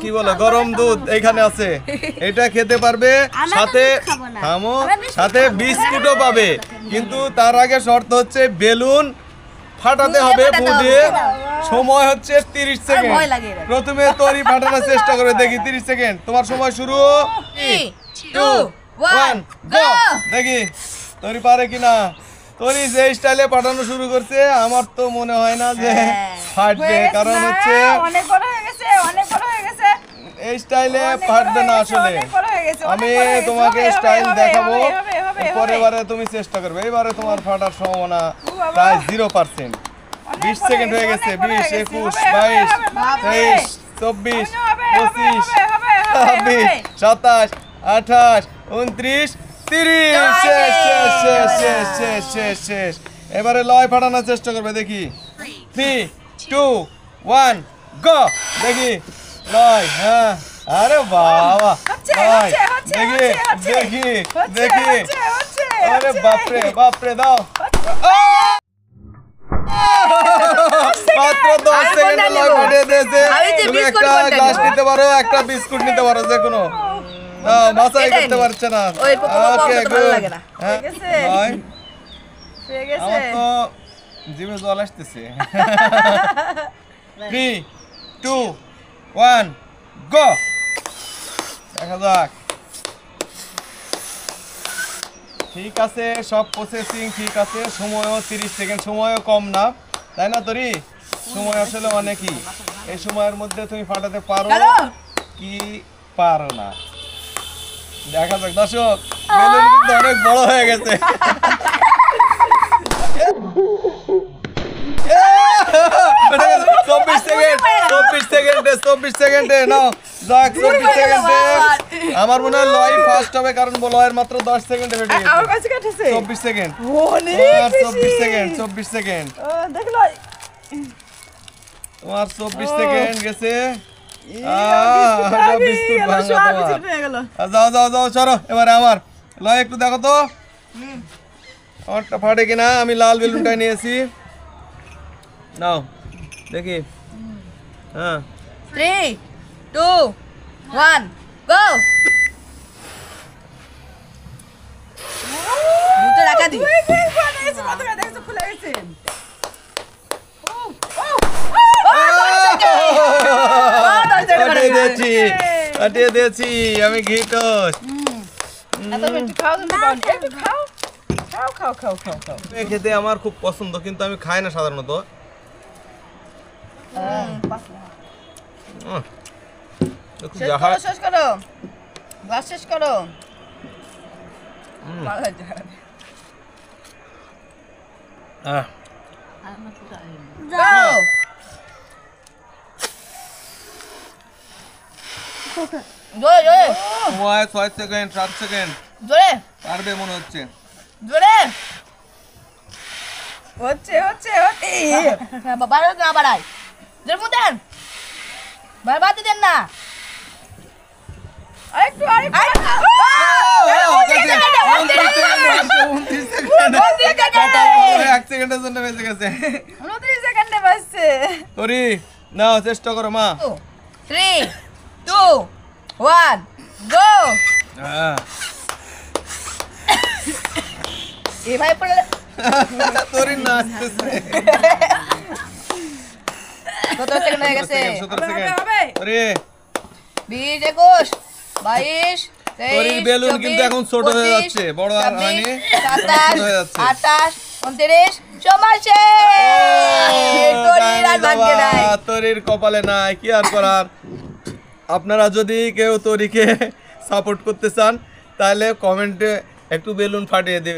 কি বলে গরম দুধ এইখানে আছে, এটা খেতে পারবে, সাথে থামো, সাথে বিস্কুটও পাবে। কিন্তু তার আগে শর্ত হচ্ছে বেলুন ফাটাতে হবে ফু দিয়ে। সময় হচ্ছে 30 সেকেন্ড। প্রথমে তরি ফাটানোর চেষ্টা করে দেখি। 30 সেকেন্ড, তোমার সময় শুরু। 3 2 1 গো। দেখি তরি পারে কিনা। তরি যে স্টাইলে পাঠানো শুরু করছে, আমার তো মনে হয় না যে ফাটবে, কারণ হচ্ছে অনেক বড় হয়ে গেছে, অনেক বড় হয়ে গেছে। এই স্টাইলে ফাটবে না আসলে। আমি তোমাকে স্টাইল দেখাবো, পরেরবারে তুমি চেষ্টা করবে। এবারে তোমার ফাটার সম্ভাবনা প্রায় 0%। 20 সেকেন্ড হয়ে গেছে। 20 21 22 23 24 25 26 27 28 29 30। শেষ শেষ শেষ শেষ শেষ শেষ শেষ। এবারে লয় ফাটানোর চেষ্টা করবে। দেখি 3 2 1 গো। দেখি লয়। হ্যাঁ, আরে বাবা, দেখি দেখি দেখি। আরে বাপরে বাপরে, দাও। মাত্র 10 সেকেন্ডে লয় ফাটিয়ে দিয়েছে। তুমি একটা গ্লাস নিতে পারো, একটা বিস্কুট নিতে পারো, যে কোনো। বাছাই করতে পারছে না। Okay good. হ্যাঁ আমার তো জিভে জল আসতেছে। 3 2 1 গো। দেখা যাক। ঠিক আছে, সব প্রসেসিং ঠিক আছে। সময়ও 30 সেকেন্ড, সময়ও কম না, তাই না তরি? সময় আসলে অনেকই। এই সময়ের মধ্যে তুমি ফাটাতে পারো কি পারো না, দেখা যাক। দর্শক, বেলুন কিন্তু অনেক বড় হয়ে গেছে। 24 সেকেন্ডে নাও যাক। 24 সেকেন্ডে আমার মনে হয় লয় ফার্স্ট হবে, কারণ লয়ের মাত্র 10 সেকেন্ডে ফেটে গেছে। 24 সেকেন্ড। 24 second 24 second. তোমার 24 সেকেন্ড গেছে। যাও যাও যাও, চলো এবারে আমার লয় একটু দেখো তো আমারটা ফাটে কিনা। আমি লাল বেলুনটাই নিয়েছি, নাও দেখি। হ্যাঁ 3 2 1 গো। দুটো রাখা দি। কাটিয়ে দিয়েছি আমি ঘি টোস্ট। খেতে আমার খুব পছন্দ, কিন্তু আমি খাই না সাধারণত। শেষ করো, গ্লাস শেষ করো। জোরে জোরে। 6 সেকেন্ড 7 সেকেন্ড। জোরে পারবে মনে হচ্ছে। জোরে হচ্ছে হচ্ছে হচ্ছে। বাবা না বাড়াই, জোরে মুদেন ভাই, বাদ দেন না। আরেকটু আরেকটু। 1 সেকেন্ডের জন্য বেঁচে গেছে। 29 সেকেন্ডে বাঁচছে। তরি নাও, চেষ্টা করো মা। 3 2 1 গো। এ ভাই পড়ে তরি নাচতেছে। কত সেকেন্ড হয়ে গেছে? 17 সেকেন্ড। তরি 20 21 22 তরির বেলুন কিন্তু এখন ছোট হয়ে যাচ্ছে, বড় আর হয়নি, ছোট হয়ে যাচ্ছে। 28 29 সময় শেষ। তরির আর ভাগ্যে নাই, তরির কপালে নাই, কি আর করার। আপনারা যদি কেউ তরিকে সাপোর্ট করতে চান, তাহলে কমেন্টে একটু বেলুন ফাটিয়ে দেবে।